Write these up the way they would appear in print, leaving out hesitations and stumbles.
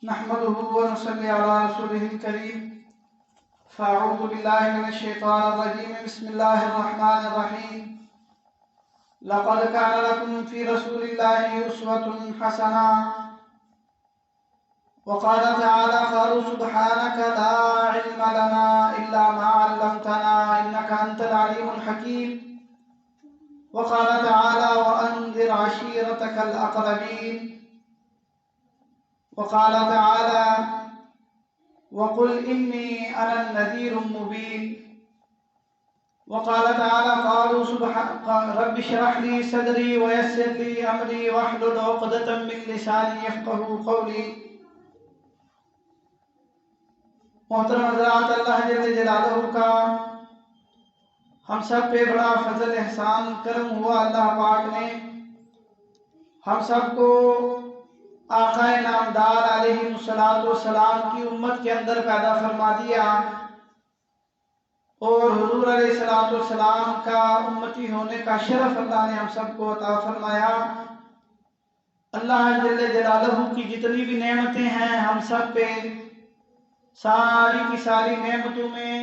نحمده ونصلي على رسوله الكريم فأعوذ بالله من الشيطان الرجيم بسم الله الرحمن الرحيم لقد كان لكم في رسول الله أسوة حسنة وقال تعالى قالوا سبحانك لا علم لنا إلا ما علمتنا إنك أنت العليم الحكيم وقال تعالى وأنذر عشيرتك الأقربين وقال تعالى وقل إني أنا النذير المبين وقال تعالى قالوا رب اشرح لي صدري ويسر لي أمري واحلل عقدة من لساني يفقهوا قولي محترم حضرات، اللہ جل جلالہ کا ہم سب پہ بڑا فضل احسان کرم ہوا۔ اللہ پاک نے ہم سب کو آقا نامدار علیہ السلام کی امت کے اندر پیدا فرما دیا اور حضور علیہ السلام کا امتی ہونے کا شرف اللہ نے ہم سب کو عطا فرمایا۔ اللہ جل جلالہ کی جتنی بھی نعمتیں ہیں ہم سب پہ، ساری کی ساری نعمتوں میں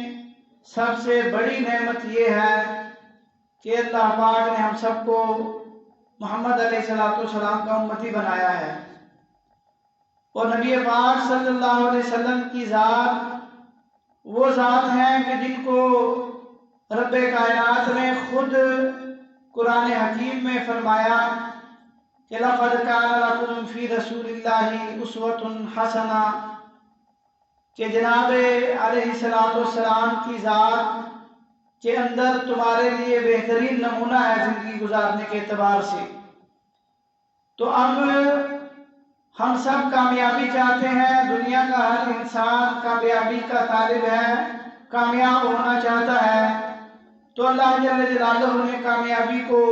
سب سے بڑی نعمت یہ ہے کہ اللہ پاک نے ہم سب کو محمد علیہ السلام کا امتی بنایا ہے، اور نبی پاک صلی اللہ علیہ وسلم کی ذات وہ ذات ہیں کہ جن کو رب کائنات نے خود قرآن حکیم میں فرمایا کہ لَقَدْ كَانَ لَكُمْ فِي رَسُولِ اللَّهِ أُسْوَةٌ حَسَنَةٌ، کہ جناب علیہ السلام کی ذات کے اندر تمہارے لیے بہترین نمونہ ہے زندگی گزارنے کے اعتبار سے۔ تو اب ہم سب کامیابی چاہتے ہیں، دنیا کا ہر انسان کامیابی کا طالب ہے، کامیاب ہونا چاہتا ہے، تو اللہ جل جلالہ نے کامیابی کو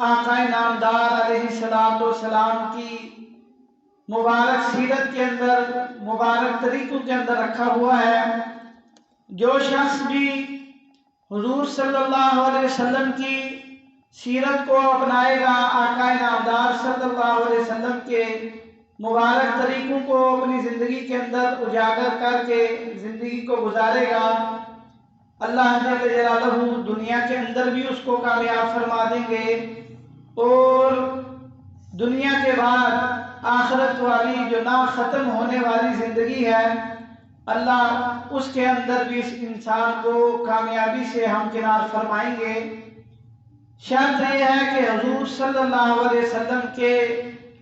آقا نامدار علیہ السلام کی مبارک سیرت کے اندر، مبارک طریقوں کے اندر رکھا ہوا ہے۔ جو شخص بھی حضور صلی اللہ علیہ وسلم کی سیرت کو اپنائے گا، آقا نامدار صلی اللہ علیہ وسلم کے مبارک طریقوں کو اپنی زندگی کے اندر اجاگر کر کے زندگی کو گزارے گا، اللہ جل جلالہ دنیا کے اندر بھی اس کو کامیاب فرما دیں گے، اور دنیا کے بعد آخرت والی جو نہ ختم ہونے والی زندگی ہے، اللہ اس کے اندر بھی اس انسان کو کامیابی سے ہمکنار فرمائیں گے۔ شرط یہ ہے کہ حضور صلی اللہ علیہ وسلم کے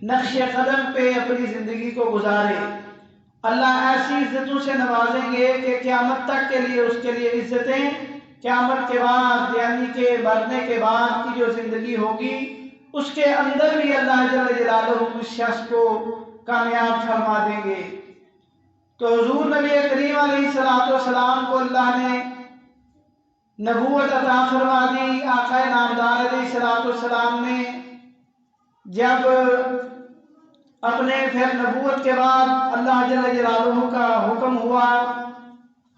نقش قدم پہ اپنی زندگی کو گزارے۔ اللہ ایسی عزتوں سے نوازیں گے کہ قیامت تک کے لیے اس کے لیے عزتیں، قیامت کے بعد یعنی کہ مرنے کے بعد کی جو زندگی ہوگی اس کے اندر بھی اللہ جل جلالہ اس شخص کو کامیاب فرما دیں گے۔ تو حضور نبی کریم علیہ السلام کو اللہ نے نبوت عطا فرما دی۔ آقا نامدار علیہ السلام نے جب اپنے پھر نبوت کے بعد اللہ جل جلالہ کا حکم ہوا،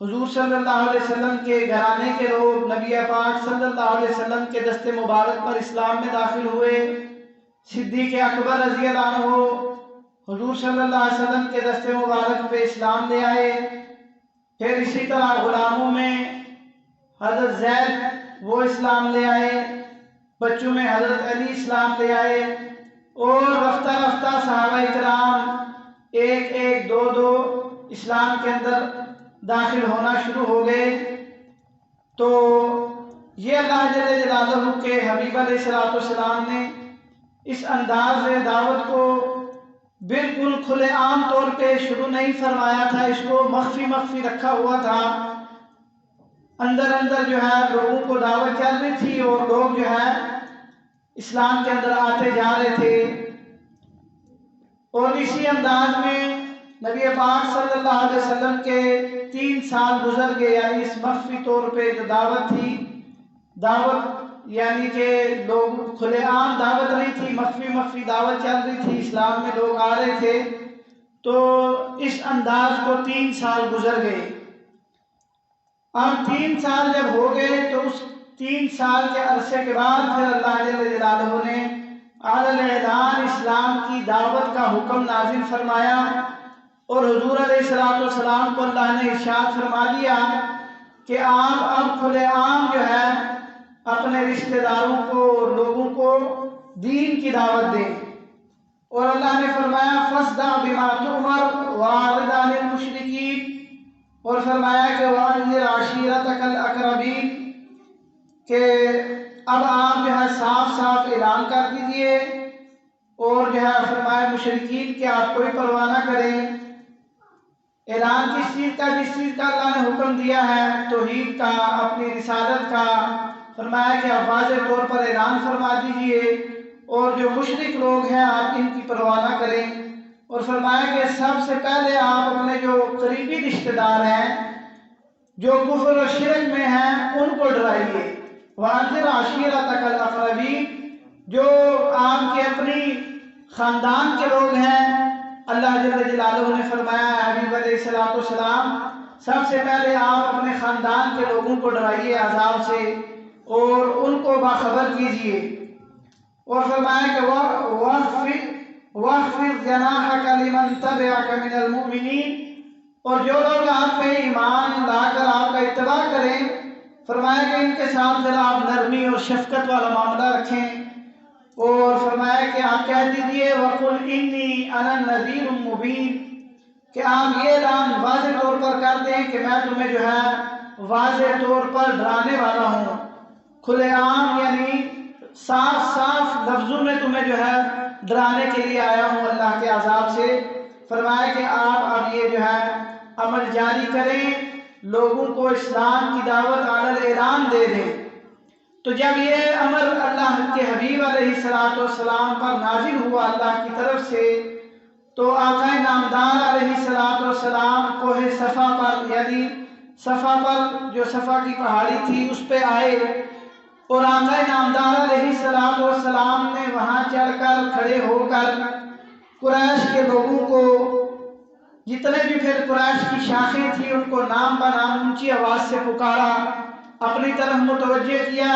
حضور صلی اللہ علیہ وسلم کے گھرانے کے لوگ نبی پاک صلی اللہ علیہ وسلم کے دست مبارک پر اسلام میں داخل ہوئے۔ صدیق اکبر رضی اللہ عنہ حضور صلی اللہ علیہ وسلم کے دست مبارک پہ اسلام لے آئے۔ پھر اسی طرح غلاموں میں حضرت زید وہ اسلام لے آئے، بچوں میں حضرت علی اسلام لے آئے، اور رفتہ رفتہ صحابہ کرام ایک ایک دو دو اسلام کے اندر داخل ہونا شروع ہو گئے۔ تو یہ اللہ جل جلالہ کے حبیب علیہ السلام نے اس انداز سے دعوت کو بالکل کھلے عام طور پہ شروع نہیں فرمایا تھا، اس کو مخفی رکھا ہوا تھا۔ اندر اندر جو ہے لوگوں کو دعوت چل رہی تھی اور لوگ جو ہے اسلام کے اندر آتے جا رہے تھے، اور اسی انداز میں نبی پاک صلی اللہ علیہ وسلم کے 3 سال گزر گئے، یعنی اس مخفی طور پہ جو دعوت تھی، دعوت یعنی کہ لوگ کھلے عام دعوت نہیں تھی، مخفی دعوت چل رہی تھی، اسلام میں لوگ آ رہے تھے۔ تو اس انداز کو 3 سال گزر گئے۔ اب 3 سال جب ہو گئے تو اس 3 سال کے عرصے کے بعد پھر اللہ جل جلالہ نے علی الاعلان اسلام کی دعوت کا حکم نازل فرمایا اور حضور علیہ السلام کو اللہ نے ارشاد فرما دیا کہ آپ اب کھلے عام جو ہے اپنے رشتہ داروں کو لوگوں کو دین کی دعوت دیں، اور اللہ نے فرمایا فَاصْدَعْ بِمَا تُؤْمَرُ وَأَعْرِضْ عَنِ الْمُشْرِكِينَ، اور فرمایا کہ وَأَنذِرْ عَشِيرَتَكَ الْأَقْرَبِينَ، کہ اب آپ جو ہے صاف صاف اعلان کر دیجئے، اور جو ہے فرمایا مشرکین کہ آپ کوئی پرواہ نہ کریں۔ اعلان کس چیز کا؟ جس چیز کا اللہ نے حکم دیا ہے، توحید کا، اپنی رسالت کا، فرمایا کہ آپ واضح طور پر اعلان فرما دیجئے، اور جو مشرک لوگ ہیں آپ ان کی پرواہ نہ کریں، اور فرمایا کہ سب سے پہلے آپ اپنے جو قریبی رشتہ دار ہیں جو کفر و شرک میں ہیں ان کو ڈرائیے۔ وَأَنذِرْ عَشِيرَتَكَ الْأَقْرَبِينَ، جو آپ کے اپنی خاندان کے لوگ ہیں، اللہ جل جلالہ نے فرمایا حبیب علیہ السلام سب سے پہلے آپ اپنے خاندان کے لوگوں کو ڈرائیے عذاب سے اور ان کو باخبر کیجئے، اور فرمایا کہ وَاخْفِضْ جَنَاحَكَ لِمَنْ تَبِعَكَ مِنَ الْمُؤْمِنِينَ، اور جو لوگ آپ پہ ایمان لا کر آپ کا اتباع کریں، فرمایا کہ ان کے ساتھ ذرا آپ نرمی اور شفقت والا معاملہ رکھیں، اور فرمایا کہ آپ کہہ دیجئے وَقُلْ إِنِّي أَنَا النَّذِيرُ الْمُبِينُ، کہ آپ یہ اعلان واضح طور پر کر دیں کہ میں تمہیں جو ہے واضح طور پر ڈرانے والا ہوں، کھلے عام یعنی صاف صاف لفظوں میں تمہیں جو ہے ڈرانے کے لیے آیا ہوں اللہ کے عذاب سے۔ فرمایا کہ آپ اب یہ جو ہے عمل جاری کریں، لوگوں کو اسلام کی دعوت علی اعلان دے دیں۔ تو جب یہ امر اللہ کے حبیب علیہ السلام پر نازل ہوا اللہ کی طرف سے، تو آقا نامدار علیہ السلام کوہ صفا پر یعنی صفا پر جو صفا کی پہاڑی تھی اس پہ آئے، اور آقا نامدار علیہ السلام نے وہاں چڑھ کر کھڑے ہو کر قریش کے لوگوں کو، جتنے بھی پھر قریش کی شاخیں تھی ان کو نام بنام اونچی آواز سے پکارا، اپنی طرف متوجہ کیا،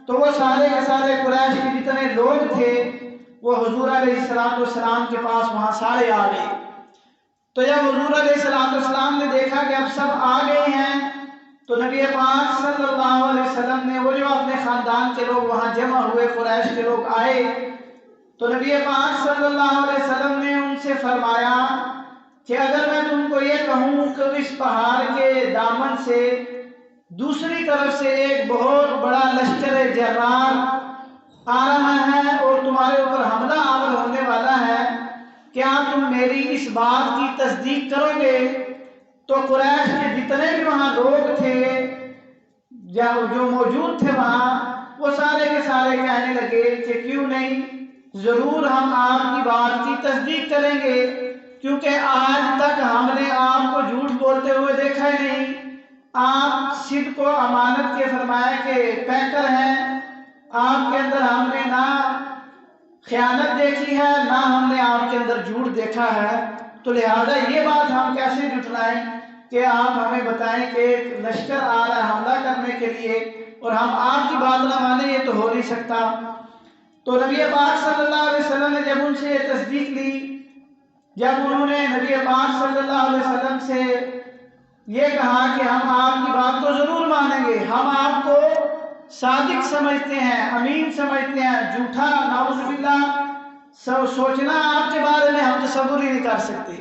تو وہ سارے کے سارے قریش کے جتنے لوگ تھے وہ حضور علیہ السلام کے پاس وہاں سارے آ گئے۔ تو جب حضور علیہ السلام نے دیکھا کہ اب سب آ گئے ہیں، تو نبی پاک صلی اللہ علیہ وسلم نے وہ جو اپنے خاندان کے لوگ وہاں جمع ہوئے قریش کے لوگ آئے، تو نبی پاک صلی اللہ علیہ وسلم نے ان سے فرمایا کہ اگر میں تم کو یہ کہوں کہ اس پہاڑ کے دامن سے دوسری طرف سے ایک بہت بڑا لشکر جرار آ رہا ہے اور تمہارے اوپر حملہ آور ہونے والا ہے، کیا تم میری اس بات کی تصدیق کرو گے؟ تو قریش کے جتنے بھی وہاں لوگ تھے جو موجود تھے وہاں، وہ سارے کے سارے کہنے لگے کہ کیوں نہیں، ضرور ہم آپ کی بات کی تصدیق کریں گے، کیونکہ آج تک ہم نے آپ کو جھوٹ بولتے ہوئے دیکھا ہی نہیں، آپ صدق و امانت کے فرمایا کہ پیکر ہیں، آپ کے اندر ہم نے نہ خیانت دیکھی ہے نہ ہم نے آپ کے اندر جھوٹ دیکھا ہے، تو لہذا یہ بات ہم کیسے جھٹلائیں کہ آپ ہمیں بتائیں کہ ایک لشکر آ رہا ہے حملہ کرنے کے لیے اور ہم آپ کی بات نہ مانیں، یہ تو ہو نہیں سکتا۔ تو نبی پاک صلی اللہ علیہ وسلم نے جب ان سے یہ تصدیق لی، جب انہوں نے نبی پاک صلی اللہ علیہ وسلم سے یہ کہا کہ ہم آپ کی بات کو ضرور مانیں گے، ہم آپ کو صادق سمجھتے ہیں، امین سمجھتے ہیں، جھوٹا نعوذ باللہ سوچنا آپ کے بارے میں ہم تصور ہی نہیں کر سکتے۔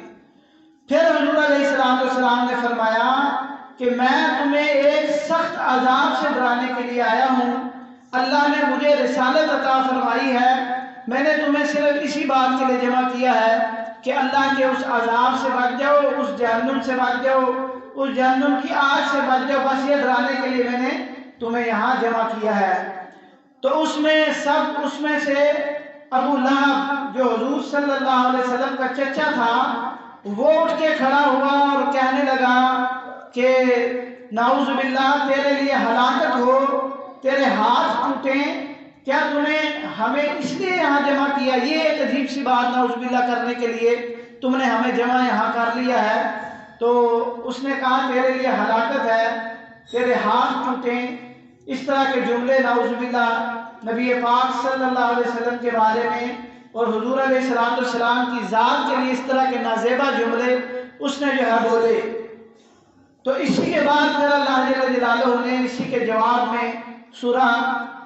پھر حضور علیہ السلام نے فرمایا کہ میں تمہیں ایک سخت عذاب سے ڈرانے کے لیے آیا ہوں، اللہ نے مجھے رسالت عطا فرمائی ہے، میں نے تمہیں صرف اسی بات کے لیے جمع کیا ہے کہ اللہ کے اس عذاب سے بچ جاؤ، اس جہنم سے بچ جاؤ، اس جہنم کی آگ سے بچ جاؤ، بس یہ ڈرانے کے لیے میں نے تمہیں یہاں جمع کیا ہے۔ تو اس میں سے ابو لہب جو حضور صلی اللہ علیہ وسلم کا چچا تھا، وہ اٹھ کے کھڑا ہوا اور کہنے لگا کہ نعوذ باللہ تیرے لیے ہلاکت ہو، تیرے ہاتھ ٹوٹیں، کیا ہمیں اس لیے یہاں جمع کیا؟ یہ ایک عجیب سی بات نعوذ باللہ کرنے کے لیے تم نے ہمیں جمع یہاں کر لیا ہے۔ تو اس نے کہا تیرے لیے ہلاکت ہے، تیرے ہاتھ ٹوٹیں، اس طرح کے جملے نعوذ باللہ نبی پاک صلی اللہ علیہ وسلم کے بارے میں اور حضور علیہ السلام کی ذات کے لیے اس طرح کے نازیبا جملے اس نے جو ہے بولے۔ تو اسی کے بعد پھر اللہ جل جلالہ نے اسی کے جواب میں سورہ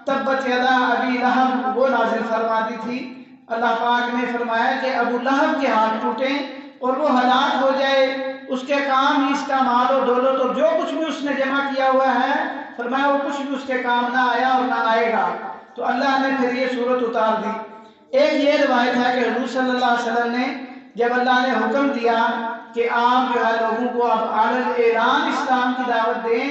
تبت یدا ابی لہب وہ نازل فرما دی تھی۔ اللہ پاک نے فرمایا کہ ابو لہب کے ہاتھ ٹوٹیں اور وہ ہلاک ہو جائے، اس کے کام ہی اس کا مال و دولت اور جو کچھ بھی اس نے جمع کیا ہوا ہے، فرمایا وہ کچھ بھی اس کے کام نہ آیا اور نہ آئے گا۔ تو اللہ نے پھر یہ صورت اتار دی۔ ایک یہ روایت ہے کہ حضور صلی اللہ علیہ وسلم نے جب اللہ نے حکم دیا کہ آپ جو ہے لوگوں کو اب علی الاعلان اسلام کی دعوت دیں،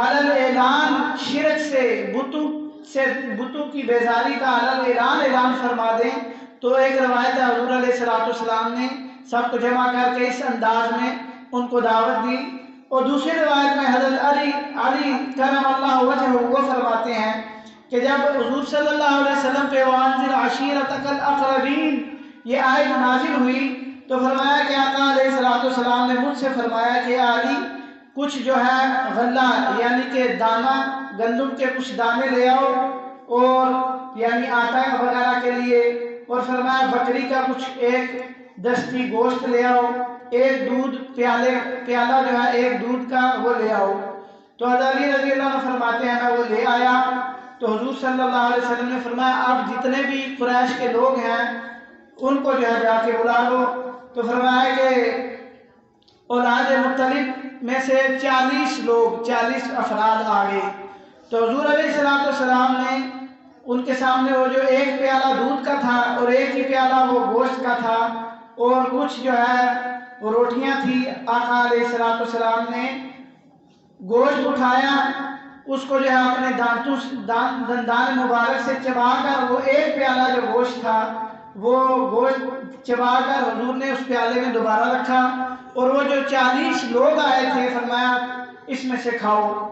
علی الاعلان شرک سے بتوں کی بیزاری کا علی الاعلان اعلان فرما دیں، تو ایک روایت ہے حضور علیہ السلام نے سب کو جمع کر کے اس انداز میں ان کو دعوت دی۔ اور دوسری روایت میں حضرت علی کرم اللہ وجہہ وہ فرماتے ہیں کہ جب حضور صلی اللہ علیہ وسلم پہ وانذر عشیرتک الاقربین یہ آیت نازل ہوئی تو فرمایا کہ آقا علیہ السلام نے مجھ سے فرمایا کہ علی کچھ جو ہے غلہ یعنی کہ دانہ گندم کے کچھ دانے لے آؤ اور یعنی آٹا وغیرہ کے لیے، اور فرمایا بکری کا کچھ ایک دستی گوشت لے آؤ، ایک دودھ پیالہ جو ہے ایک دودھ کا وہ لے آؤ۔ تو حضرت علی رضی اللہ عنہ فرماتے ہیں میں وہ لے آیا تو حضور صلی اللہ علیہ وسلم نے فرمایا آپ جتنے بھی قریش کے لوگ ہیں ان کو جو ہے جا کے بلا لو۔ تو فرمایا کہ اولاد مطلب میں سے 40 افراد آ گئے۔ تو حضور علیہ السلام نے ان کے سامنے وہ جو ایک پیالہ دودھ کا تھا اور ایک ہی پیالہ وہ گوشت کا تھا اور کچھ جو ہے وہ روٹیاں تھی، آقا علیہ السلام نے گوشت اٹھایا، اس کو جو ہے اپنے دندان مبارک سے چبا کر وہ ایک پیالہ جو گوشت تھا وہ گوشت چبا کر حضور نے اس پیالے میں دوبارہ رکھا اور وہ جو 40 لوگ آئے تھے فرمایا اس میں سے کھاؤ۔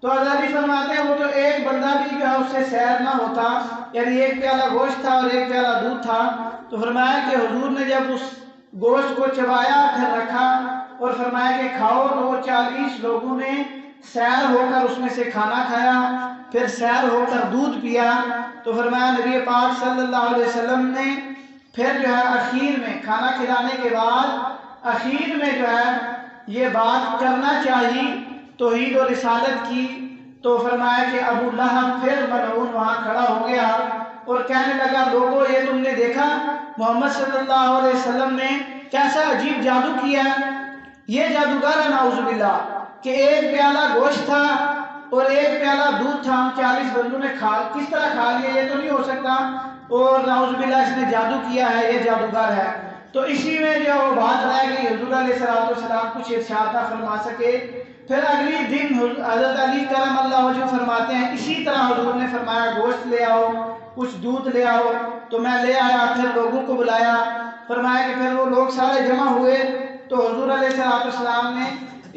تو حضرت فرماتے ہیں وہ جو ایک بندہ بھی جو ہے اس سے سیر نہ ہوتا، یعنی ایک پیالہ گوشت تھا اور ایک پیالہ دودھ تھا، تو فرمایا کہ حضور نے جب اس گوشت کو چبایا پھر رکھا اور فرمایا کہ کھاؤ، تو وہ 40 لوگوں نے سیر ہو کر اس میں سے کھانا کھایا، پھر سیر ہو کر دودھ پیا۔ تو فرمایا نبی پاک صلی اللہ علیہ وسلم نے پھر جو ہے اخیر میں کھانا کھلانے کے بعد اخیر میں جو ہے یہ بات کرنا چاہیے توحید و رسالت کی، تو فرمایا کہ ابو لہب پھر ملعون وہاں کھڑا ہو گیا اور کہنے لگا لوگوں یہ تم نے دیکھا محمد صلی اللہ علیہ وسلم نے کیسا عجیب جادو کیا، یہ جادوگر ہے نعوذ باللہ کہ ایک پیالہ گوشت تھا اور ایک پیالہ دودھ تھا، 40 بندوں نے کس طرح کھا لیا، یہ تو نہیں ہو سکتا، اور نعوذ باللہ اس نے جادو کیا ہے، یہ جادوگر ہے۔ تو اسی میں جو وہ بات رہ گئی، حضور علیہ السلام کچھ ارشاد نہ فرما سکے۔ پھر اگلی دن حضرت علی کرم اللہ وجہ فرماتے ہیں اسی طرح حضور نے فرمایا گوشت لے آؤ، کچھ دودھ لے آؤ، تو میں لے آیا، پھر لوگوں کو بلایا، فرمایا کہ پھر وہ لوگ سارے جمع ہوئے تو حضور علیہ السلام نے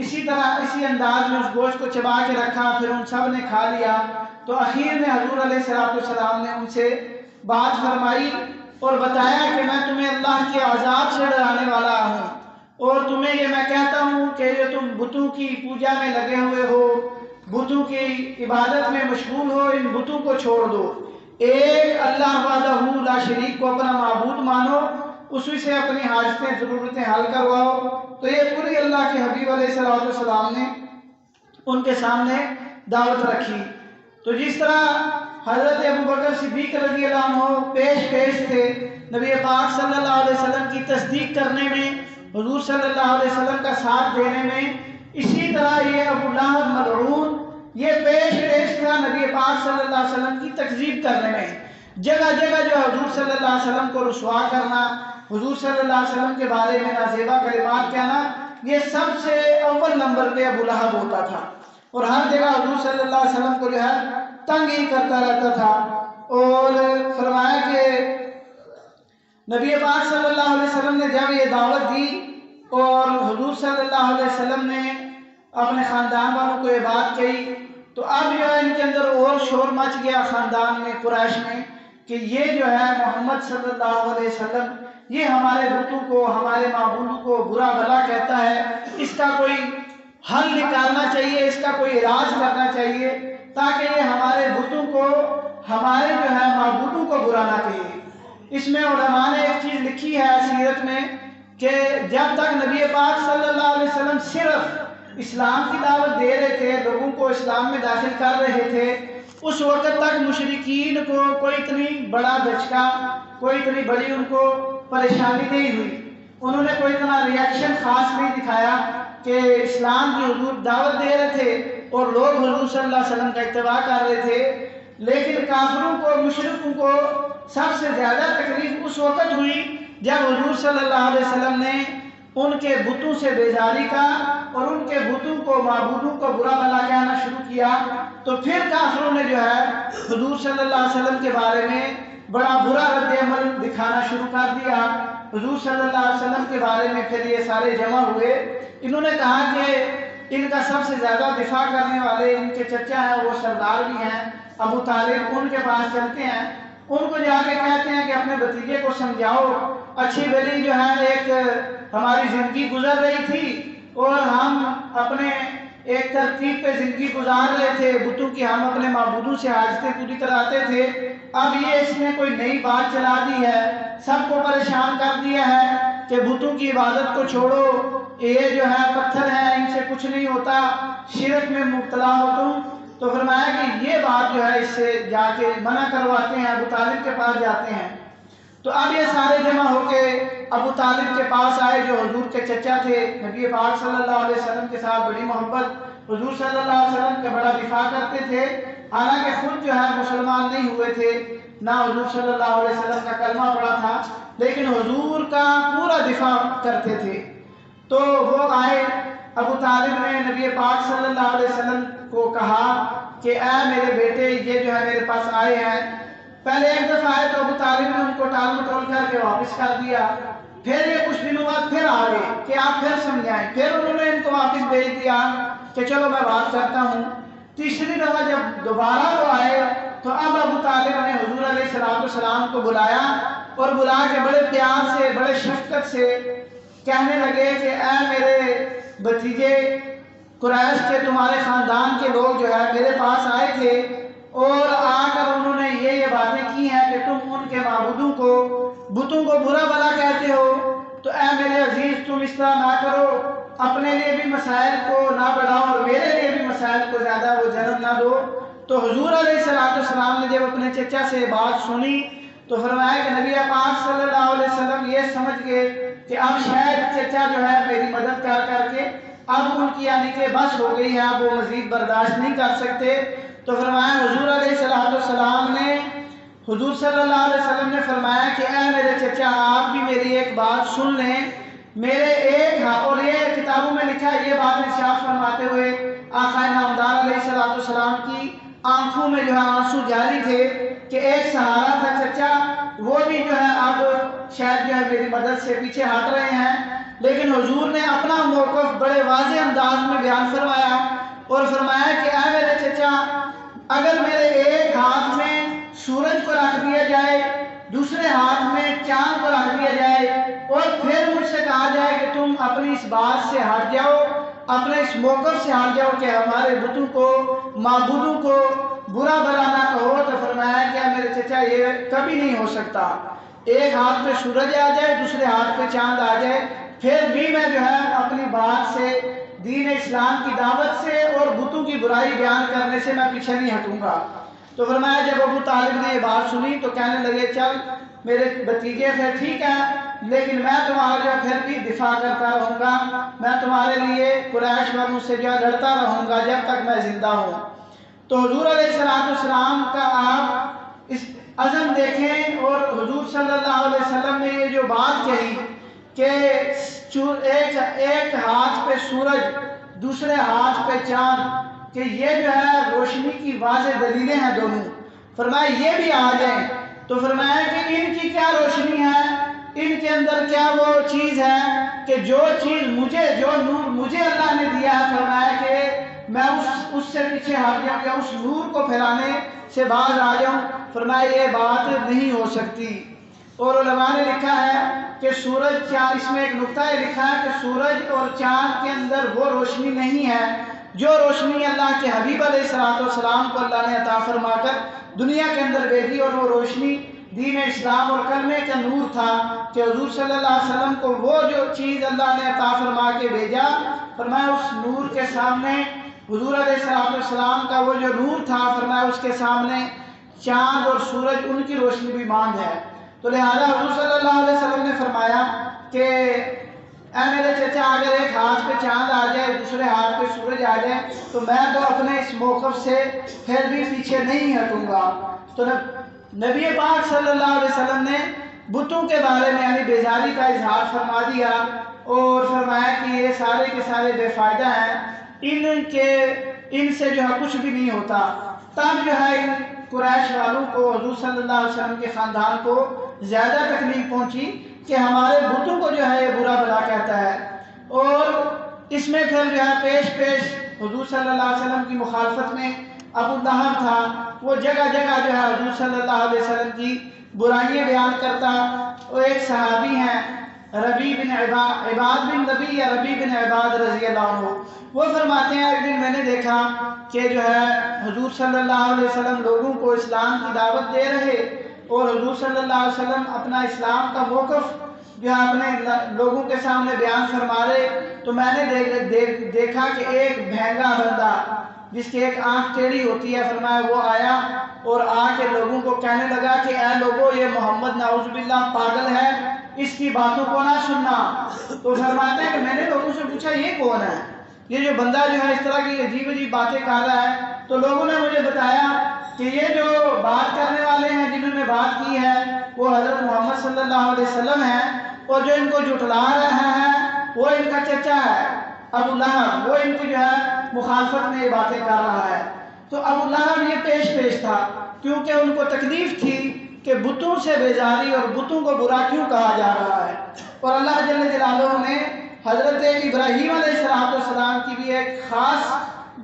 اسی طرح اسی انداز میں اس گوشت کو چبا کے رکھا، پھر ان سب نے کھا لیا۔ تو اخیر میں حضور علیہ السلام نے ان سے بات فرمائی اور بتایا کہ میں تمہیں اللہ کے عذاب سے ڈرانے والا ہوں اور تمہیں یہ میں کہتا ہوں کہ یہ تم بتوں کی پوجا میں لگے ہوئے ہو، بتوں کی عبادت میں مشغول ہو، ان بتوں کو چھوڑ دو، ایک اللہ وحدہ لا شریک کو اپنا معبود مانو، اسی سے اپنی حاجتیں ضرورتیں حل کرواؤ۔ تو یہ پوری اللہ کے حبیب علیہ السلام نے ان کے سامنے دعوت رکھی۔ تو جس طرح حضرت ابوبکر صدیق رضی اللہ عنہ پیش تھے نبی پاک صلی اللہ علیہ وسلم کی تصدیق کرنے میں، حضور صلی اللہ علیہ وسلم کا ساتھ دینے میں، اسی طرح یہ ابو لہب ملعون یہ پیش تھا نبی پاک صلی اللہ علیہ وسلم کی تکذیب کرنے میں، جگہ جگہ جو حضور صلی اللہ علیہ وسلم کو رسوا کرنا، حضور صلی اللہ علیہ وسلم کے بارے میں نازیبا کلمات کہنا، یہ سب سے اول نمبر پہ ابو لہب ہوتا تھا اور ہر جگہ حضور صلی اللہ علیہ وسلم کو جو ہے تنگ ہی کرتا رہتا تھا۔ اور فرمایا کہ نبی پاک صلی اللہ علیہ وسلم نے جب یہ دعوت دی اور حضور صلی اللہ علیہ وسلم نے اپنے خاندان والوں کو یہ بات کہی، تو اب جو ہے ان کے اندر اور شور مچ گیا خاندان میں، قریش میں، کہ یہ جو ہے محمد صلی اللہ علیہ وسلم یہ ہمارے بتوں کو ہمارے معبودوں کو برا بھلا کہتا ہے، اس کا کوئی حل نکالنا چاہیے، اس کا کوئی علاج کرنا چاہیے تاکہ یہ ہمارے بتوں کو ہمارے جو ہے معبودوں کو برا نہ کہے۔ اس میں علماء نے ایک چیز لکھی ہے سیرت میں کہ جب تک نبی پاک صلی اللہ اسلام کی دعوت دے رہے تھے، لوگوں کو اسلام میں داخل کر رہے تھے، اس وقت تک مشرکین کو کوئی اتنی بڑا دھچکا، کوئی اتنی بڑی ان کو پریشانی نہیں ہوئی، انہوں نے کوئی اتنا ریاکشن خاص نہیں دکھایا کہ اسلام کی حضور دعوت دے رہے تھے اور لوگ حضور صلی اللہ علیہ وسلم کا اتباع کر رہے تھے۔ لیکن کافروں کو، مشرکوں کو سب سے زیادہ تکلیف اس وقت ہوئی جب حضور صلی اللہ علیہ وسلم نے ان کے بتوں سے بیزاری کا اور ان کے بتوں کو، معبودوں کو برا بھلا کہنا شروع کیا، تو پھر کافروں نے جو ہے حضور صلی اللہ علیہ وسلم کے بارے میں بڑا برا رد عمل دکھانا شروع کر دیا۔ حضور صلی اللہ علیہ وسلم کے بارے میں پھر یہ سارے جمع ہوئے، انہوں نے کہا کہ ان کا سب سے زیادہ دفاع کرنے والے ان کے چچا ہیں، وہ سردار بھی ہیں ابو طالب، ان کے پاس چلتے ہیں، ان کو جا کے کہتے ہیں کہ اپنے بھتیجے کو سمجھاؤ، اچھی بھلی جو ہے ایک ہماری زندگی گزر رہی تھی اور ہم اپنے ایک ترتیب پہ زندگی گزار رہے تھے، بتوں کی ہم اپنے معبودوں سے حاجتیں پوری کراتے تھے، اب یہ اس نے کوئی نئی بات چلا دی ہے، سب کو پریشان کر دیا ہے کہ بتوں کی عبادت کو چھوڑو، یہ جو ہے پتھر ہیں، ان سے کچھ نہیں ہوتا، شرک میں مبتلا ہو تم۔ تو فرمایا کہ یہ بات جو ہے اس سے جا کے منع کرواتے ہیں، ابو طالب کے پاس جاتے ہیں۔ تو اب یہ سارے جمع ہو کے ابو طالب کے پاس آئے جو حضور کے چچا تھے، نبی پاک صلی اللہ علیہ وسلم کے ساتھ بڑی محبت، حضور صلی اللہ علیہ وسلم کا بڑا دفاع کرتے تھے، حالانکہ خود جو ہے مسلمان نہیں ہوئے تھے، نہ حضور صلی اللہ علیہ وسلم کا کلمہ پڑا تھا، لیکن حضور کا پورا دفاع کرتے تھے۔ تو وہ آئے، ابو طالب نے نبی پاک صلی اللہ علیہ وسلم کو کہا کہ اے میرے بیٹے، یہ جو ہے میرے پاس آئے ہیں۔ پہلے ایک دفعہ آئے تو ابو طالب نے ان کو ٹال مٹول کر کے واپس کر دیا، پھر یہ کچھ دنوں بعد پھر آ گئے کہ آپ پھر سمجھائیں، پھر انہوں نے ان کو واپس بھیج دیا کہ چلو میں بات کرتا ہوں۔ تیسری دفعہ جب دوبارہ وہ آئے تو اب ابو طالب نے حضور علیہ السلام کو بلایا اور بلا کے بڑے پیار سے، بڑے شفقت سے کہنے لگے کہ اے میرے بھتیجے، قریش کے تمہارے خاندان کے لوگ جو ہے میرے پاس آئے تھے اور آ کر انہوں نے یہ باتیں کی ہیں کہ تم ان کے معبودوں کو، بتوں کو برا بھلا کہتے ہو، تو اے میرے عزیز تم اس طرح نہ کرو، اپنے لیے بھی مسائل کو نہ بڑھاؤ اور میرے لیے بھی مسائل کو زیادہ وہ جنم نہ دو۔ تو حضور علیہ السلام نے جب اپنے چچا سے بات سنی تو فرمایا کہ نبی پاک صلی اللہ علیہ وسلم یہ سمجھ گئے کہ اب شاید چچا جو ہے میری مدد کر کر کے اب ان کی یعنی کہ بس ہو گئی ہے، اب وہ مزید برداشت نہیں کر سکتے۔ تو فرمایا حضور علیہ السلام نے، حضور صلی اللہ علیہ وسلم نے فرمایا کہ اے میرے چچا، آپ بھی میری ایک بات سن لیں، میرے ایک اور یہ کتابوں میں لکھا ہے، یہ بات ارشاد فرماتے ہوئے آقا نامدار علیہ السلام کی آنکھوں میں جو ہے آنسو جاری تھے کہ ایک سہارا تھا چچا، وہ بھی جو ہے اب شاید جو ہے میری مدد سے پیچھے ہٹ رہے ہیں، لیکن حضور نے اپنا موقف بڑے واضح انداز میں بیان فرمایا اور فرمایا کہ اے میرے چچا، اگر میرے ایک ہاتھ میں سورج کو رکھ دیا جائے، دوسرے ہاتھ میں چاند کو رکھ دیا جائے اور پھر مجھ سے کہا جائے کہ تم اپنی اس بات سے ہٹ جاؤ، اپنے اس موقف سے ہٹ جاؤ کہ ہمارے بتوں کو، معبودوں کو برا بھلا نہ کہو، تو فرمایا کہ میرے چچا یہ کبھی نہیں ہو سکتا، ایک ہاتھ پہ سورج آ جائے، دوسرے ہاتھ پہ چاند آ جائے، پھر بھی میں جو ہے اپنی بات سے، دین اسلام کی دعوت سے اور بتوں کی برائی بیان کرنے سے میں پیچھے نہیں ہٹوں گا۔ تو فرمایا جب ابو طالب نے یہ بات سنی تو کہنے لگے چل میرے بھتیجے سے ٹھیک ہے، لیکن میں تمہارا جو پھر بھی دفاع کرتا رہوں گا، میں تمہارے لیے قریش والوں سے جو لڑتا رہوں گا جب تک میں زندہ ہوں۔ تو حضور علیہ السلام کا آپ اس عزم دیکھیں، اور حضور صلی اللہ علیہ وسلم نے یہ جو بات کہی کہ ایک ہاتھ پہ سورج، دوسرے ہاتھ پہ چاند، کہ یہ جو ہے روشنی کی واضح دلیلیں ہیں دونوں، فرمایا یہ بھی آ جائیں، تو فرمایا کہ ان کی کیا روشنی ہے، ان کے اندر کیا وہ چیز ہے کہ جو چیز مجھے، جو نور مجھے اللہ نے دیا ہے، فرمایا کہ میں اس سے پیچھے ہٹ جاؤں یا اس نور کو پھیلانے سے باز آ جاؤں، فرمایا یہ بات نہیں ہو سکتی۔ اور علماء نے لکھا ہے کہ سورج چاند، اس میں ایک نقطہ یہ لکھا ہے کہ سورج اور چاند کے اندر وہ روشنی نہیں ہے جو روشنی اللہ کے حبیب علیہ السلام کو اللہ نے عطا فرما کر دنیا کے اندر بھیجی، اور وہ روشنی دین اسلام اور کلمے کا نور تھا کہ حضور صلی اللہ علیہ وسلم کو وہ جو چیز اللہ نے عطا فرما کے بھیجا فرمایا اس نور کے سامنے حضور علیہ السلام کا وہ جو نور تھا، فرمایا اس کے سامنے چاند اور سورج ان کی روشنی بھی ماند ہے۔ تو لہذا حضور صلی اللہ علیہ وسلم نے فرمایا کہ اے میرے چچا، اگر ایک ہاتھ پہ چاند آ جائے، دوسرے ہاتھ پہ سورج آ جائے، تو میں تو اپنے اس موقف سے پھر بھی پیچھے نہیں ہٹوں گا۔ تو نبی پاک صلی اللہ علیہ وسلم نے بتوں کے بارے میں یعنی بیزاری کا اظہار فرما دیا اور فرمایا کہ یہ سارے کے سارے بے فائدہ ہیں، ان سے جو ہے کچھ بھی نہیں ہوتا۔ تب جو ہے ان قریش والوں کو، حضور صلی اللہ علیہ وسلم کے خاندان کو زیادہ تکلیف پہنچی کہ ہمارے بتوں کو جو ہے یہ برا بھلا کہتا ہے۔ اور اس میں پھر جو ہے پیش حضور صلی اللہ علیہ وسلم کی مخالفت میں ابو لہب تھا، وہ جگہ جگہ جو ہے حضور صلی اللہ علیہ وسلم کی برائیاں بیان کرتا۔ وہ ایک صحابی ہیں ربیع بن عباد بن ربیع یا ربیع بن عباد رضی اللہ عنہ، وہ فرماتے ہیں ایک دن میں نے دیکھا کہ جو ہے حضور صلی اللہ علیہ وسلم لوگوں کو اسلام کی دعوت دے رہے اور حضور صلی اللہ علیہ وسلم اپنا اسلام کا موقف جو ہے اپنے لوگوں کے سامنے بیان فرما رہے، تو میں نے دیکھا کہ ایک بھینگا بندہ جس کی ایک آنکھ ٹیڑھی ہوتی ہے، فرمایا وہ آیا اور آ کے لوگوں کو کہنے لگا کہ اے لوگو، یہ محمد نعوذ باللہ پاگل ہے، اس کی باتوں کو نہ سننا۔ تو فرماتے ہیں کہ میں نے لوگوں سے پوچھا یہ کون ہے، یہ جو بندہ جو ہے اس طرح کی عجیب عجیب باتیں کر رہا ہے؟ تو لوگوں نے مجھے بتایا کہ یہ جو بات کرنے والے ہیں جنہوں نے بات کی ہے وہ حضرت محمد صلی اللہ علیہ وسلم ہیں، اور جو ان کو جھٹلا رہا ہے وہ ان کا چچا ہے ابو لہب، وہ ان کی جو ہے مخالفت میں یہ باتیں کر رہا ہے۔ تو ابو لہب یہ پیش تھا کیونکہ ان کو تکلیف تھی کہ بتوں سے بیزاری اور بتوں کو برا کیوں کہا جا رہا ہے۔ اور اللہ جل جلالہ نے حضرت ابراہیم علیہ السلام کی بھی ایک خاص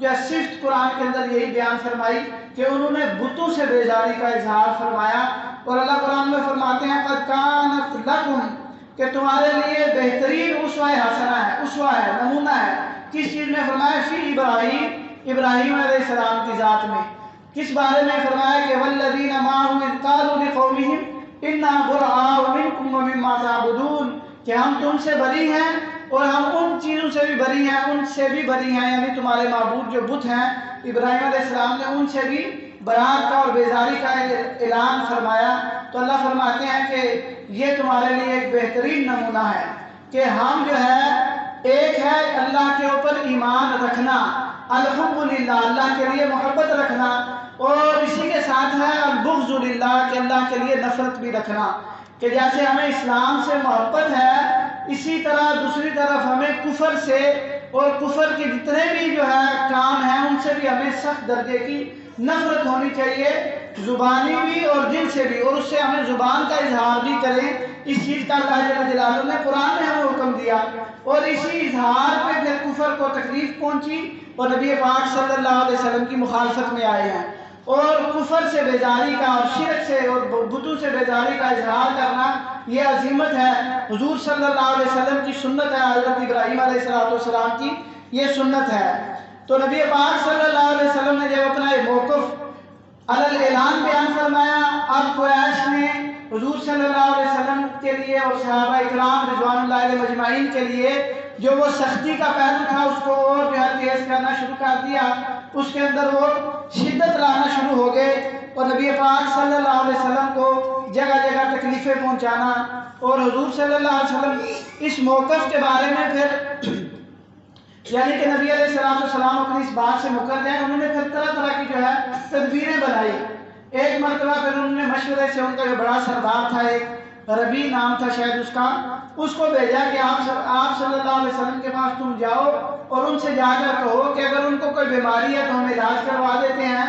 جو صفت قرآن کے اندر یہی بیان فرمائی کہ انہوں نے بتوں سے بیزاری کا اظہار فرمایا۔ اور اللہ قرآن میں فرماتے ہیں قد کانت لکم، کہ تمہارے لیے بہترین اسوہ حسنہ ہے، اسوہ ہے، نمونہ ہے۔ کس چیز میں فرمایا؟ فی ابراہیم علیہ السلام کی ذات میں۔ کس بارے میں فرمایا کہ والذین معه اذ قالوا لقومهم انا براء منکم ومما تعبدون، کہ ہم تم سے بری ہیں اور ہم ان چیزوں سے بھی بری ہیں، ان سے بھی بری ہیں، یعنی تمہارے معبود جو بت ہیں ابراہیم علیہ السلام نے ان سے بھی برات کا اور بیزاری کا اعلان فرمایا۔ تو اللہ فرماتے ہیں کہ یہ تمہارے لیے ایک بہترین نمونہ ہے کہ ہم جو ہے ایک ہے اللہ کے اوپر ایمان رکھنا، الحمدللہ اللہ کے لیے محبت رکھنا، اور اسی کے ساتھ ہے البغض للہ کہ اللہ کے لیے نفرت بھی رکھنا، کہ جیسے ہمیں اسلام سے محبت ہے اسی طرح دوسری طرف ہمیں کفر سے اور کفر کے جتنے بھی جو ہے کام ہیں ان سے بھی ہمیں سخت درجے کی نفرت ہونی چاہیے، زبانی بھی اور دل سے بھی، اور اس سے ہمیں زبان کا اظہار بھی کریں۔ اس چیز کا اللہ جل جلالہ نے قرآن میں ہمیں حکم دیا، اور اسی اظہار پہ پھر کفر کو تکلیف پہنچی اور نبی پاک صلی اللہ علیہ وسلم کی مخالفت میں آئے ہیں۔ اور کفر سے بیزاری کا اور شرک سے اور بتوں سے بیزاری کا اظہار کرنا یہ عظیمت ہے، حضور صلی اللہ علیہ وسلم کی سنت ہے، حضرت ابراہیم علیہ السلام کی یہ سنت ہے۔ تو نبی پاک صلی اللہ علیہ وسلم نے جب اپنا یہ موقف علی الاعلان بیان فرمایا، اب قریش نے حضور صلی اللہ علیہ وسلم کے لیے اور صحابہ اکرام رضوان اللہ علیہ مجمعین کے لیے جو وہ سختی کا پہلو تھا اس کو اور جو ہے تیز کرنا شروع کر دیا، اس کے اندر وہ شدت لانا شروع ہو گئے، اور نبی پاک صلی اللہ علیہ وسلم کو جگہ جگہ تکلیفیں پہنچانا۔ اور حضور صلی اللہ علیہ وسلم اس موقف کے بارے میں پھر یعنی کہ نبی علیہ السلام اپنی اس بات سے مکر گئے، انہوں نے پھر طرح طرح کی جو ہے تدبیریں بنائی۔ ایک مرتبہ پھر انہوں نے مشورے سے ان کا جو بڑا سردار تھا، ایک ربیع نام تھا شاید اس کو بھیجا کہ آپ صلی اللہ علیہ وسلم کے پاس تم جاؤ اور ان سے جا کر کہو کہ اگر ان کو کوئی بیماری ہے تو ہم علاج کروا دیتے ہیں،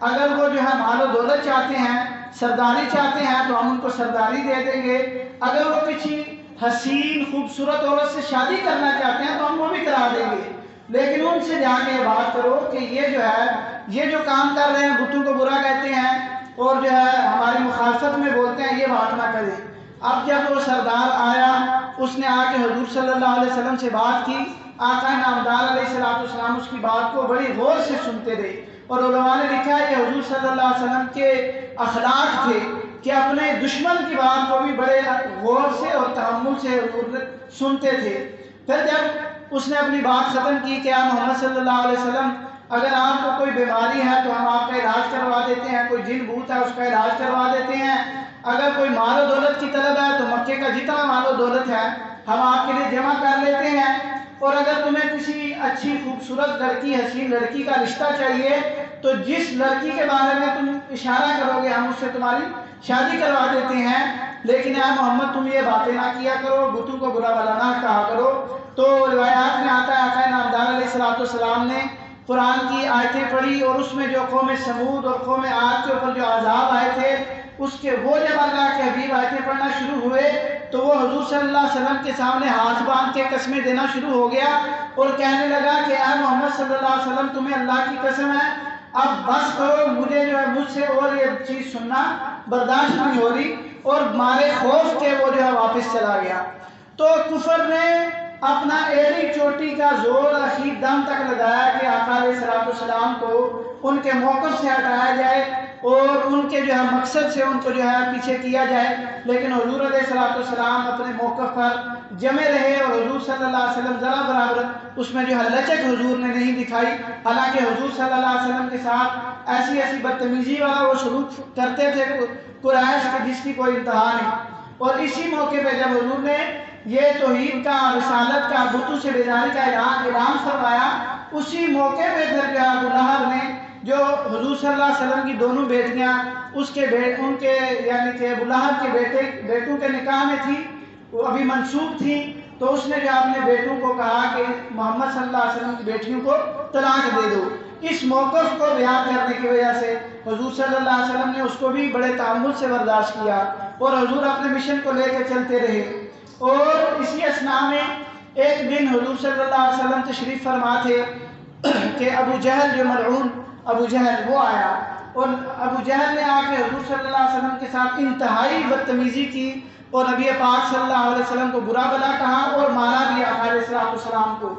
اگر وہ جو ہے مال و دولت چاہتے ہیں، سرداری چاہتے ہیں تو ہم ان کو سرداری دے دیں گے، اگر وہ کسی حسین خوبصورت عورت سے شادی کرنا چاہتے ہیں تو ہم وہ بھی کرا دیں گے، لیکن ان سے جا کے بات کرو کہ یہ جو کام کر رہے ہیں بتوں کو برا کہتے ہیں اور جو ہے ہماری مخالفت میں بولتے ہیں، یہ بات نہ کریں۔ اب جب وہ سردار آیا، اس نے آ کے حضور صلی اللہ علیہ وسلم سے بات کی، آقا نامدار علیہ السلام اس کی بات کو بڑی غور سے سنتے رہے، اور علماء نے لکھا ہے کہ حضور صلی اللہ علیہ وسلم کے اخلاق تھے کہ اپنے دشمن کی بات کو بھی بڑے غور سے اور تحمل سے حضور سنتے تھے۔ پھر جب اس نے اپنی بات ختم کی کہ آپ محمد صلی اللہ علیہ وسلم اگر آپ کو کوئی بیماری ہے تو ہم آپ کا علاج کروا دیتے ہیں، کوئی جن بھوت ہے اس کا علاج کروا دیتے ہیں، اگر کوئی مال و دولت کی طلب ہے تو مکے کا جتنا مال و دولت ہے ہم آپ کے لیے جمع کر لیتے ہیں، اور اگر تمہیں کسی اچھی خوبصورت لڑکی حسین لڑکی کا رشتہ چاہیے تو جس لڑکی کے بارے میں تم اشارہ کرو گے ہم اس سے تمہاری شادی کروا دیتے ہیں، لیکن اے محمد تم یہ باتیں نہ کیا کرو، بتوں کو برا بھلا نہ کہا کرو۔ تو روایات میں آتا ہے آقا نامدار علیہ السلام نے قرآن کی آیتیں پڑھی اور اس میں جو قوم سمود اور قوم عاد کے اوپر جو عذاب آئے تھے اس کے وہ جب اللہ کے حبیب آیتیں پڑھنا شروع ہوئے تو وہ حضور صلی اللہ علیہ وسلم کے سامنے ہاتھ باندھ کے قسمیں دینا شروع ہو گیا اور کہنے لگا کہ اے محمد صلی اللہ علیہ وسلم تمہیں اللہ کی قسم ہے اب بس کرو، مجھے جو ہے مجھ سے اور یہ چیز سننا برداشت نہیں ہو رہی، اور مارے خوف کے وہ جو ہے واپس چلا گیا۔ تو کفر نے اپنا ایڑی چوٹی کا زور اخیر دم تک لگایا کہ آقا علیہ السلام کو ان کے موقف سے ہٹایا جائے اور ان کے جو ہے مقصد سے ان کو جو ہے پیچھے کیا جائے، لیکن حضور علیہ السلام اپنے موقف پر جمے رہے اور حضور صلی اللہ علیہ وسلم ذرا برابر اس میں جو ہے لچک حضور نے نہیں دکھائی، حالانکہ حضور صلی اللہ علیہ وسلم کے ساتھ ایسی ایسی بدتمیزی والا وہ سلوک کرتے تھے قریش کے جس کی کوئی انتہا نہیں۔ اور اسی موقع پہ جب حضور نے یہ توحید کا رسالت کا بتوں سے بیداری کا اعلان فرمایا، اسی موقع پہ پھر جو ہے ابو لہب نے جو حضور صلی اللہ علیہ وسلم کی دونوں بیٹیاں ان کے یعنی کہ ابو لہب کے بیٹوں کے نکاح میں تھی، وہ ابھی منسوخ تھی، تو اس نے جو اپنے بیٹوں کو کہا کہ محمد صلی اللہ علیہ وسلم کی بیٹیوں کو طلاق دے دو۔ اس موقف کو بیان کرنے کی وجہ سے حضور صلی اللہ علیہ وسلم نے اس کو بھی بڑے تعامل سے برداشت کیا اور حضور اپنے مشن کو لے کے چلتے رہے۔ اور اسی اثناء میں ایک دن حضور صلی اللہ علیہ وسلم تشریف فرما تھے کہ ابو جہل جو ملعون ابو جہل وہ آیا، اور ابو جہل نے آ کے حضور صلی اللہ علیہ وسلم کے ساتھ انتہائی بدتمیزی کی اور نبی پاک صلی اللہ علیہ وسلم کو برا بلا کہا اور مارا بھی آقا علیہ السلام کو۔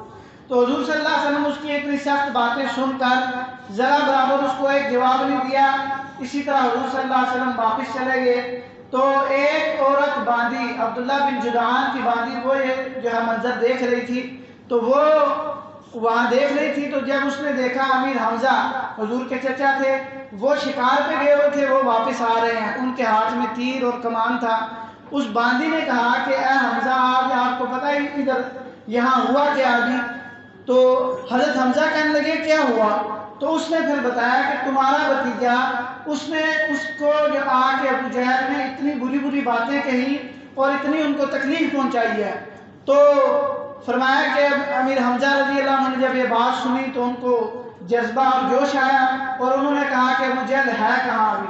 تو حضور صلی اللہ علیہ وسلم اس کی اتنی سخت باتیں سن کر ذرا برابر اس کو ایک جواب نہیں دیا، اسی طرح حضور صلی اللہ علیہ وسلم واپس چلے گئے۔ تو ایک عورت باندھی عبداللہ بن جدعان کی باندھی وہ جو ہے منظر دیکھ رہی تھی، تو وہ وہاں دیکھ رہی تھی، تو جب اس نے دیکھا امیر حمزہ حضور کے چچا تھے وہ شکار پہ گئے ہوئے تھے، وہ واپس آ رہے ہیں، ان کے ہاتھ میں تیر اور کمان تھا، اس باندھی نے کہا کہ اے حمزہ آپ کو پتہ ہی ادھر یہاں ہوا کیا ابھی؟ تو حضرت حمزہ کہنے لگے کیا ہوا؟ تو اس نے پھر بتایا کہ تمہارا بھتیجا اس نے اس کو جو آ کے ابو جہل نے اتنی بری بری باتیں کہی اور اتنی ان کو تکلیف پہنچائی ہے۔ تو فرمایا کہ امیر حمزہ رضی اللہ عنہ نے جب یہ بات سنی تو ان کو جذبہ اور جوش آیا اور انہوں نے کہا کہ ابو جہل ہے کہاں ابھی؟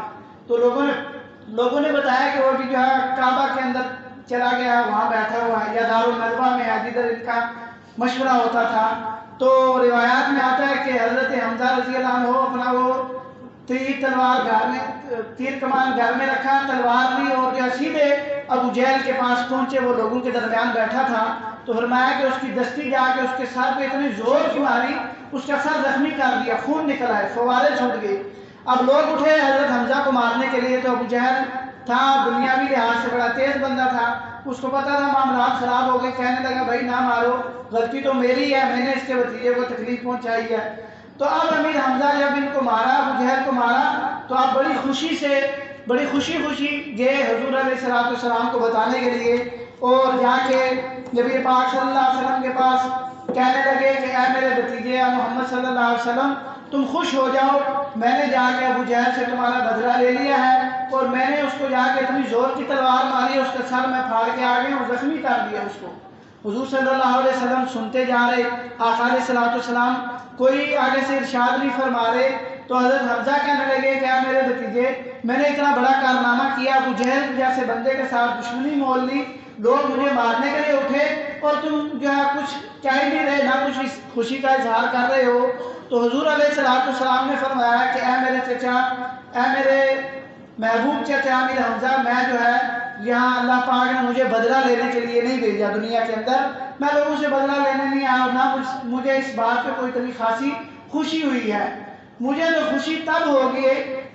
تو لوگوں نے بتایا کہ وہ بھی جو ہے کعبہ کے اندر چلا گیا، وہاں بیٹھا ہوا ہے، یا دارالندوہ میں ہے جدھر ان کا مشورہ ہوتا تھا۔ تو روایات میں آتا ہے کہ حضرت حمزہ رضی اللہ عنہ اپنا وہ تیر کمان گھر میں رکھا، تلوار لی اور جو سیدھے ابو جہل کے پاس پہنچے، وہ لوگوں کے درمیان بیٹھا تھا، تو فرمایا کہ اس کی دستی جا کے اس کے سر پہ اتنی زور کی ماری اس کا سر زخمی کر دیا، خون نکل آئے، فوارے چھوٹ گئے۔ اب لوگ اٹھے حضرت حمزہ کو مارنے کے لیے، تو ابو جہل تھا دنیاوی لحاظ سے بڑا تیز بندہ تھا، اس کو پتا تھا معاملات خراب ہو گئے، کہنے لگا بھائی نہ مارو، غلطی تو میری ہے، میں نے اس کے بھتیجے کو تکلیف پہنچائی ہے۔ تو اب امیر حمزہ جب ان کو مارا، ابو جہل کو مارا، تو آپ بڑی خوشی گئے حضور علیہ السلام کو بتانے کے لیے، اور جا کے نبی پاک صلی اللہ علیہ وسلم کے پاس کہنے لگے کہ اے میرے بھتیجے محمد صلی اللہ علیہ وسلم تم خوش ہو جاؤ، میں نے جا کے ابو جہل سے تمہارا بدلہ لے لیا ہے، اور میں نے اس کو جا کے اتنی زور کی تلوار ماری، اس کا سر میں پھاڑ کے آ گیا اور زخمی کر دیا اس کو۔ حضور صلی اللہ علیہ وسلم سنتے جا رہے، آقا علیہ السلام کوئی آگے سے ارشاد نہیں فرما رہے، تو حضرت حمزہ کہنے لگے کہ اے میرے بھتیجے میں نے اتنا بڑا کارنامہ کیا، ابو جہل جیسے بندے کے ساتھ دشمنی مول لی، لوگ مجھے مارنے کے لیے اٹھے اور تم جو ہے کچھ کہہ ہی نہیں رہے، نہ کچھ خوشی کا اظہار کر رہے ہو۔ تو حضور علیہ السلام نے فرمایا کہ اے میرے چچا، اے میرے محبوب چچا امیر حمزہ، میں جو ہے یہاں اللہ پاک نے مجھے بدلہ لینے کے لیے نہیں بھیجا دنیا کے اندر، میں لوگوں سے بدلہ لینے نہیں آیا، اور نہ مجھے اس بات پہ کوئی اتنی خاصی خوشی ہوئی ہے۔ مجھے تو خوشی تب ہوگی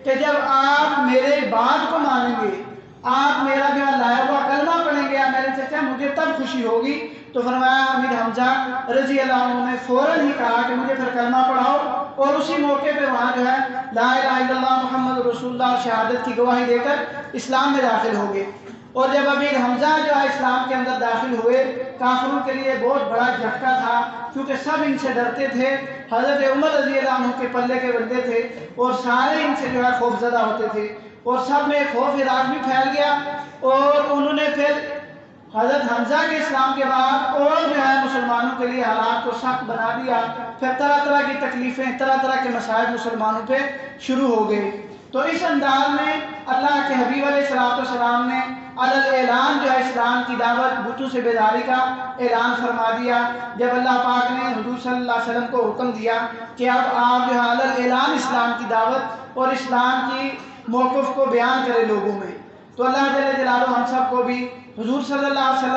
کہ جب آپ میرے بات کو مانیں گے، آپ میرا جو لایا ہوا کلمہ پڑھیں گے میرے چچا، مجھے تب خوشی ہوگی، تو فرمایا امیر حمزہ رضی اللہ عنہ نے فوراً ہی کہا کہ مجھے پھر کلمہ پڑھاؤ، اور اسی موقع پہ وہاں جو ہے لا الہ الا اللہ محمد رسول اللہ شہادت کی گواہی دے کر اسلام میں داخل ہو گئے۔ اور جب امیر حمزہ جو ہے اسلام کے اندر داخل ہوئے، کافروں کے لیے بہت بڑا جھٹکا تھا، کیونکہ سب ان سے ڈرتے تھے۔ حضرت عمر رضی اللہ عنہ کے پلے کے بندے تھے اور سارے ان سے جو ہے خوف زدہ ہوتے تھے، اور سب میں خوف راج بھی پھیل گیا، اور انہوں نے پھر حضرت حمزہ کے اسلام کے بعد اور جو ہے مسلمانوں کے لیے حالات کو سخت بنا دیا۔ پھر طرح طرح کی تکلیفیں، طرح طرح کے مسائل مسلمانوں پہ شروع ہو گئے۔ تو اس انداز میں اللہ کے حبیب علیہ السلام نے اعلان جو ہے اسلام کی دعوت، بتوں سے بیداری کا اعلان فرما دیا۔ جب اللہ پاک نے حضور صلی اللہ علیہ وسلم کو حکم دیا کہ اب آپ جو ہے اعلان اسلام کی دعوت اور اسلام کی موقف کو بیان کرے لوگوں میں، تو اللہ جل جلالہ ہم سب کو بھی حضور صلی اللہ علیہ وسلم